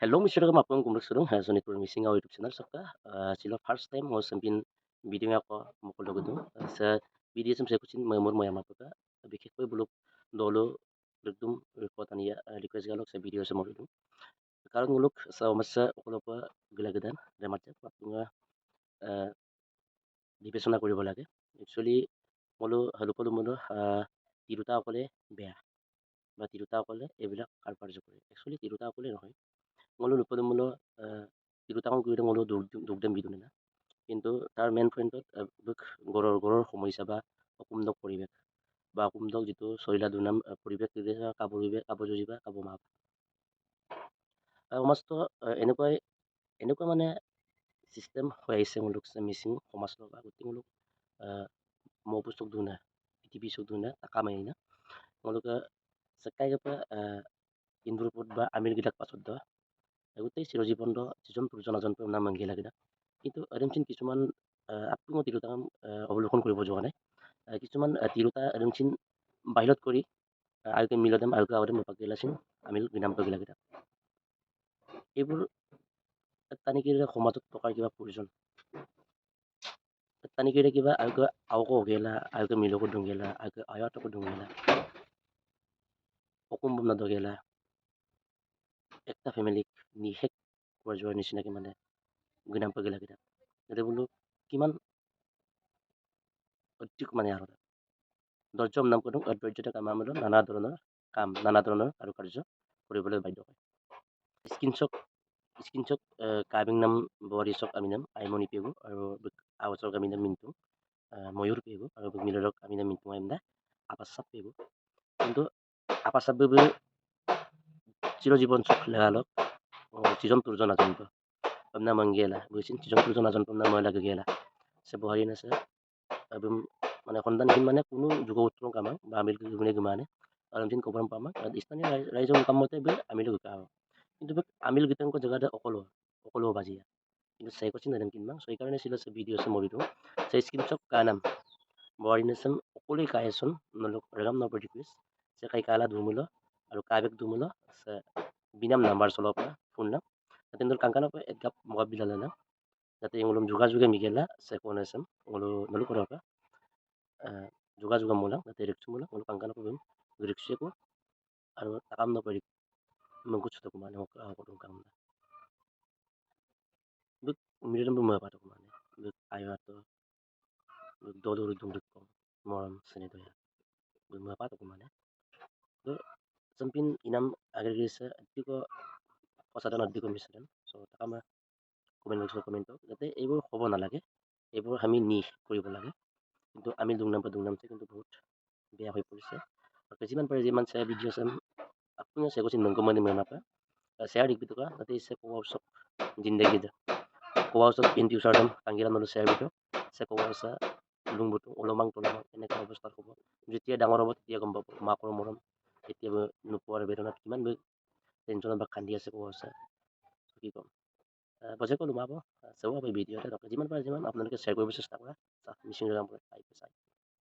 Hello, Mr. Ragam, apong kumruksurong ha sunit por missing our YouTube channel saka sila first time ho sampin video nga ako mukulog do sa video sam sa kuchin mamur mo yama paka bikik ko bulok dolo dugdum report aniya request galok sa video sa mo do karon ngulok sa masa ukulo pa gilagadan rematya patunga বিবেচনা কৰিব লাগে actually মলো হালুকলো মলো তিৰোতাসকলে বেয়া বা তিৰোতাসকলে এইবিলাক কাৰ্য কৰে actually তিৰোতাসকলে নহয় মলো নুপদমূল তিৰোতাকং কৰি মলো দুগদাম বিদুনে না কিন্তু তাৰ মেইন পইণ্টত গড়ৰ সমস্যা বা অকুমদক পৰিৱেশ বা অকুমদক যিটো চইলা দুনাম পৰিৱেশ কাবজুৰি বা কাব মাপ সমাজটো এনেকুৱা মানে চিষ্টেম হৈ আহিছে মূলক মিচিং সমাজৰ বা গোটেই mobusog duna itibisog duna takamay na muluka sakay pa invrupod ba amil gidak pasod do agutay চিরজীবন do sijon turjon ajon pa naam manggila gida কিন্তু আদমচিন কিছুমান আপুঙো তিৰোতাকাম অৱলোকন কৰিব যোৱা নাই কিছুমান তিৰোতা আদমচিন বাহিৰত কৰি আয়োগে মিলদাম আয়োগে আৱদম পাগিলাচিন আমিল গিনাম পাগিলা গিটা এইবোৰ তানিকিৰে সমাজত টকাৰ কিবা প্ৰয়োজন tanikira kiba aga auko gela aga miloko dungela aga ayato ko dungela okumbum na dogela একটা ফেমিলিক নিশেষ কৰি যোৱাৰ নিচিনাকে মানে গুণাম পাগিলা কিটা যাতে বোলো কিমান অধিক মানে আৰু দৰ্জম নাম কৰো অধৈৰ্যতা কাম আমলো নানা ধৰণৰ কাৰ্য কৰিবলৈ বাধ্য হয় স্ক্ৰীনশ্বট কাবিং নাম বৰিছক আমি নাম আইমনি পেগু আৰু আৱাজক আমি নাম মিন্টু ময়ূৰ পেগু আৰু মিলৰক আমি নাম মিন্টু আইমদা আপাসাপ পেগু কিন্তু আপাসাপ বেবু চিরজীবন চোখ লেগালক চিজন তুরজন আজন pamna manggela buisin চিজন তুরজন আজন pamna ময়লা গেলা সে বহারি না সে abim মানে সন্তানহীন মানে কোনো যুগ উত্তৰং কামাং বা আমিল গুনে গুমানে আলমদিন কবৰম পামাং স্থানীয় ৰাইজৰ কামতে বে আমিল গুকা কিন্তু আমিল গিতাংক জায়গাটা অকলো বাজিয়া কিন্তু saya ko sinadam kinmang so ikarne sila sa video sa movie sa screenshot kanam bawari na sam okuli kayason nalok ragam na particulars sa kay kala dumulo aru kabek dumulo sa binam number solo pa phone lang at indol kangkana pa edgap mga bilala lang dati yung ulum juga migela sa kona sam ulo nalukura pa juga mo lang dati direksyon mo lang ulo kangkana pa bim direksyon ko aru takam na pari mangkutsu ta kumane ako dong kam buk umiram bu ma pa ta kumane buk ayo ato buk dodo dung ko moram sene to ya buk ma pa ta kumane so sampin inam agregisa tiko সচেতন অধিক মিশ্ৰণ চ' তাক comment বক্সত comment কৰক যাতে এইবোৰ হ'ব নালাগে এইবোৰ আমি কৰিব লাগে কিন্তু আমি দুংনামছে কিন্তু বহুত বেয়া হৈ পৰিছে যিমান পাৰে যিমান শ্বেয়াৰ ভিডিঅ' চাম আপুনি শ্বেয়াৰ কৰিছে নংকমানি মেমাপা শ্বেয়াৰ দিবি টকা যাতে ইচ্ছে কোৱা উৎসৱ জিন্দগী যা কোৱা উৎসৱ ইন ফিউচাৰডম কাংগিলা নলো শ্বেয়াৰ ভিডিঅ' সে কোৱা উৎসৱ লুংবুটো অলমাং তলমাং এনেকুৱা অৱস্থাত হ'ব যেতিয়া ডাঙৰ হ'ব তেতিয়া গম পাব মাকৰ মৰম তেতিয়া নোপোৱাৰ বেদনাত কিমান টেনশ্যনত বা কান্দি আছে কোৱা উৎসৱ কি ক'ম বজাই ক'লো মাব চাব ভিডিঅ'তে যিমান পাৰে যিমান আপোনালোকে শ্বেয়াৰ কৰিব চেষ্টা কৰা মিচিং